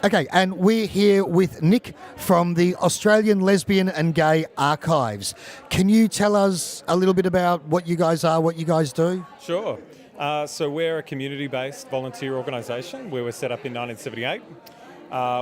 Okay, and we're here with Nick from the Australian Lesbian and Gay Archives. Can you tell us a little bit about what you guys are, what you guys do? Sure. So we're a community-based volunteer organisation where we're set up in 1978.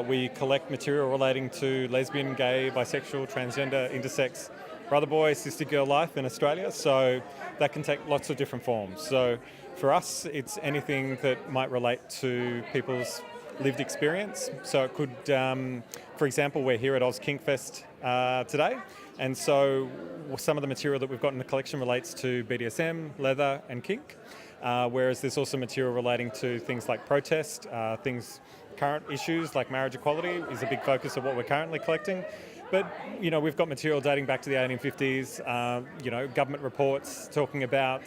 We collect material relating to lesbian, gay, bisexual, transgender, intersex, brother boy, sister girl life in Australia. So that can take lots of different forms. So for us, it's anything that might relate to people's lived experience. So it could, for example, we're here at Kink Fest today. And so some of the material that we've got in the collection relates to BDSM, leather and kink. Whereas there's also material relating to things like protest, current issues like marriage equality is a big focus of what we're currently collecting. But, we've got material dating back to the 1850s, government reports talking about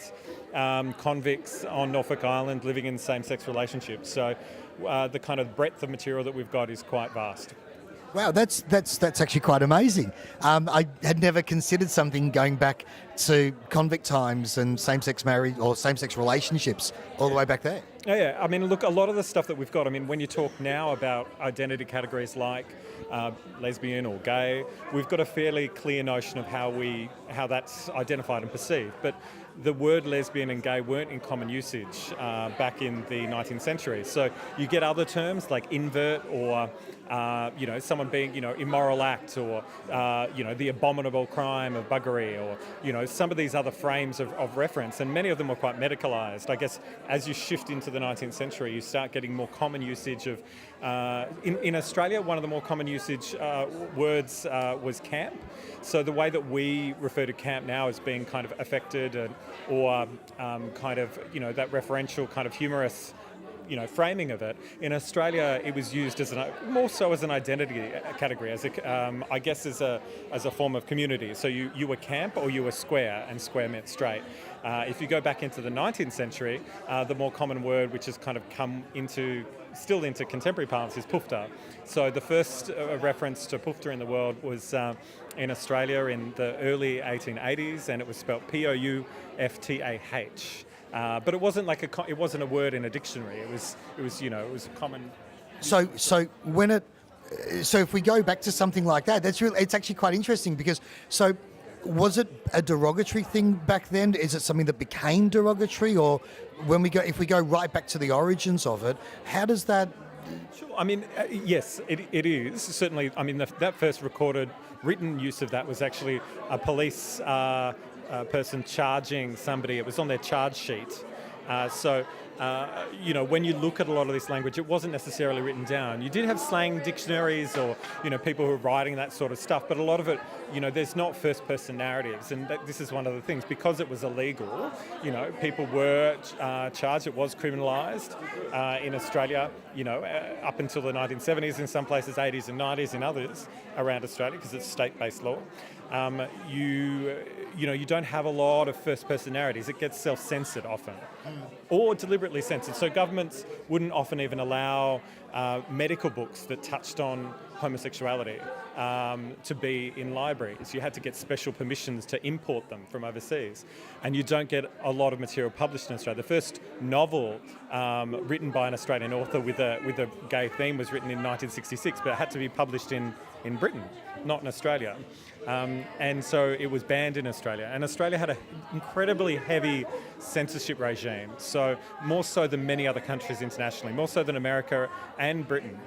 convicts on Norfolk Island living in same-sex relationships. So the kind of breadth of material that we've got is quite vast. Wow, that's actually quite amazing. I had never considered something going back to convict times and same-sex marriage or same-sex relationships all the way back there. Yeah. I mean, look, a lot of the stuff that we've got, when you talk now about identity categories like lesbian or gay, we've got a fairly clear notion of how that's identified and perceived. But the word lesbian and gay weren't in common usage back in the 19th century. So you get other terms like invert or, someone being, immoral act or, the abominable crime of buggery or, some of these other frames of reference. And many of them were quite medicalised. I guess as you shift into the 19th century, you start getting more common usage of, in Australia, one of the more common usage words was camp. So the way that we refer to camp now as being kind of affected or kind of, that referential kind of humorous framing of it. In Australia, it was used as more so as an identity category, as I guess as a form of community. So you were camp or you were square, and square meant straight. If you go back into the 19th century, the more common word, which has kind of come still into contemporary parlance, is poofter. So the first reference to poofter in the world was in Australia in the early 1880s, and it was spelt P-O-U-F-T-A-H. But it wasn't it wasn't a word in a dictionary. It was a common. So if we go back to something like that, it's actually quite interesting because was it a derogatory thing back then? Is it something that became derogatory, or if we go right back to the origins of it, how does that? Sure. Yes, it is certainly. That first recorded written use of that was actually a police person charging somebody. It was on their charge sheet. When you look at a lot of this language, it wasn't necessarily written down. You did have slang dictionaries or, people who were writing that sort of stuff, but a lot of it, there's not first-person narratives, and this is one of the things. Because it was illegal, people were charged. It was criminalised in Australia, up until the 1970s, in some places 80s and 90s in others around Australia, because it's state-based law. You don't have a lot of first-person narratives. It gets self-censored often, or deliberately censored. So governments wouldn't often even allow medical books that touched on homosexuality to be in libraries. You had to get special permissions to import them from overseas, and you don't get a lot of material published in Australia. The first novel written by an Australian author with a gay theme was written in 1966, but it had to be published in Britain, not in Australia. And so it was banned in Australia. And Australia had an incredibly heavy censorship regime, so more so than many other countries internationally, more so than America and Britain.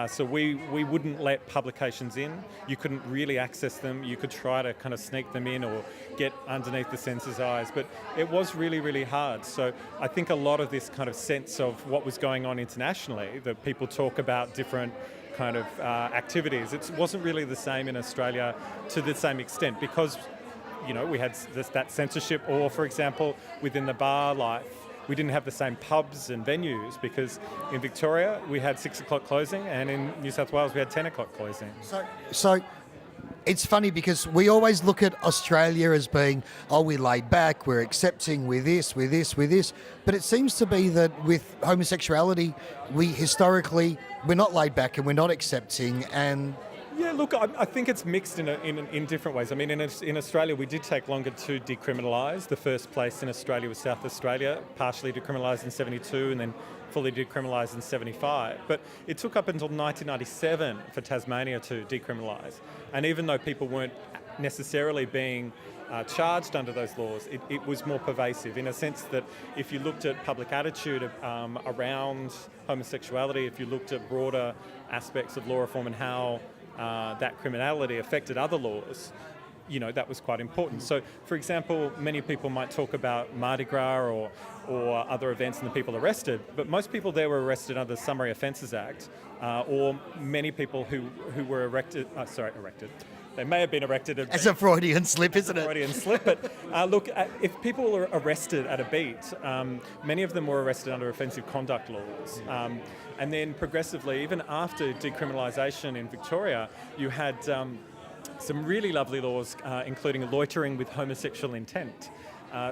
So we wouldn't let publications in. You couldn't really access them. You could try to kind of sneak them in or get underneath the censor's eyes, but it was really, really hard. So I think a lot of this kind of sense of what was going on internationally, that people talk about different kind of activities, it wasn't really the same in Australia to the same extent, because we had that censorship, or for example within the bar life, we didn't have the same pubs and venues, because in Victoria we had 6 o'clock closing, and in New South Wales we had 10 o'clock closing. So it's funny because we always look at Australia as being, we're laid back, we're accepting, we're this. But it seems to be that with homosexuality, we're not laid back and we're not accepting, and Yeah, look, I think it's mixed in different ways. I mean, in Australia, we did take longer to decriminalise. The first place in Australia was South Australia, partially decriminalised in 72 and then fully decriminalised in 75. But it took up until 1997 for Tasmania to decriminalise. And even though people weren't necessarily being charged under those laws, it was more pervasive in a sense that if you looked at public attitude around homosexuality, if you looked at broader aspects of law reform and how that criminality affected other laws, you know, that was quite important. So, for example, many people might talk about Mardi Gras or other events and the people arrested, but most people there were arrested under the Summary Offences Act, or many people who were arrested. They may have been arrested. It's a Freudian slip, isn't it? Freudian slip. But look, if people were arrested at a beat, many of them were arrested under offensive conduct laws. And then progressively, even after decriminalisation in Victoria, you had some really lovely laws, including loitering with homosexual intent.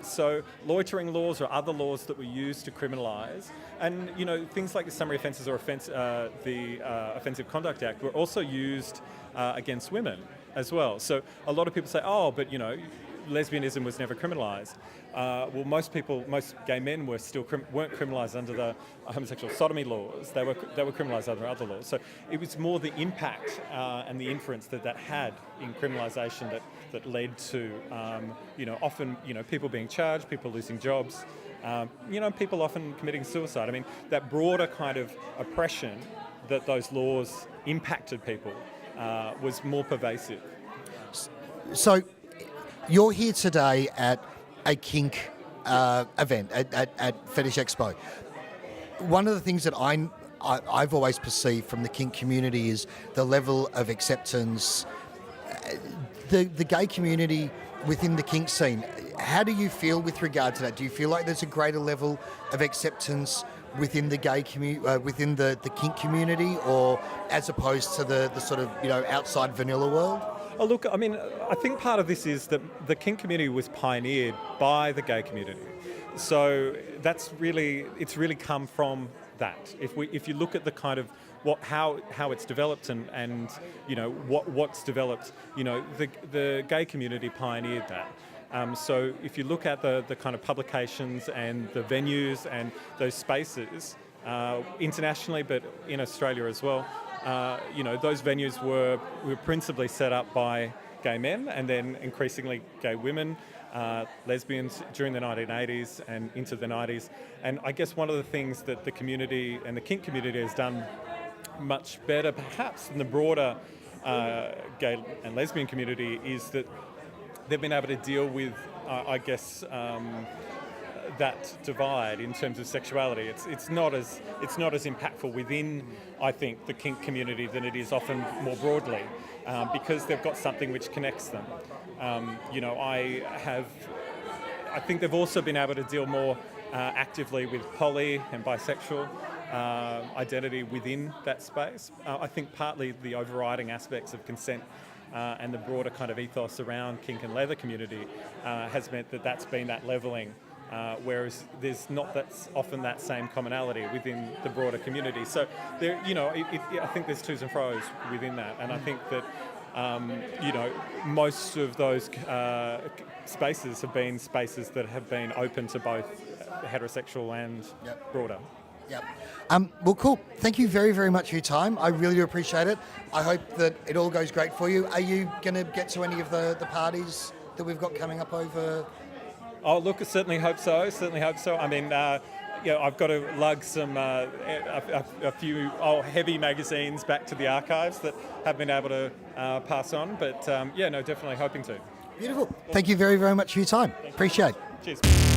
So loitering laws or other laws that were used to criminalise, and you know things like the Summary Offences or the Offensive Conduct Act were also used against women as well. So a lot of people say, oh, but you know, lesbianism was never criminalised. Well, most gay men weren't criminalised under the homosexual sodomy laws. They were criminalised under other laws. So it was more the impact and the inference that had in criminalisation that led to often people being charged, people losing jobs, people often committing suicide. I mean, that broader kind of oppression that those laws impacted people was more pervasive. So you're here today at a kink event at Fetish Expo. One of the things that I've always perceived from the kink community is the level of acceptance. The gay community within the kink scene, how do you feel with regard to that? Do you feel like there's a greater level of acceptance within the gay within the kink community, or as opposed to the sort of outside vanilla world? Oh, look, I mean, I think part of this is that the kink community was pioneered by the gay community. So it's really come from that. If you look at the kind of how it's developed and what's developed, the gay community pioneered that. So if you look at the kind of publications and the venues and those spaces internationally, but in Australia as well, those venues were principally set up by gay men and then increasingly gay women, lesbians during the 1980s and into the 90s. And I guess one of the things that the community and the kink community has done much better perhaps than the broader gay and lesbian community is that they've been able to deal with, that divide in terms of sexuality. It's not as impactful within, I think, the kink community than it is often more broadly, because they've got something which connects them. I think they've also been able to deal more actively with poly and bisexual identity within that space. I think partly the overriding aspects of consent and the broader kind of ethos around kink and leather community has meant that that's been that levelling. Whereas there's not often that same commonality within the broader community. So there, I think there's twos and fro's within that, and I think that most of those spaces have been spaces that have been open to both heterosexual and broader. Yep. Well, cool. Thank you very, very much for your time. I really do appreciate it. I hope that it all goes great for you. Are you going to get to any of the parties that we've got coming up over? Oh, look, I certainly hope so. I mean, I've got to lug some a few heavy magazines back to the archives that have been able to pass on. But definitely hoping to. Beautiful. Thank you very, very much for your time. Appreciate it. Cheers.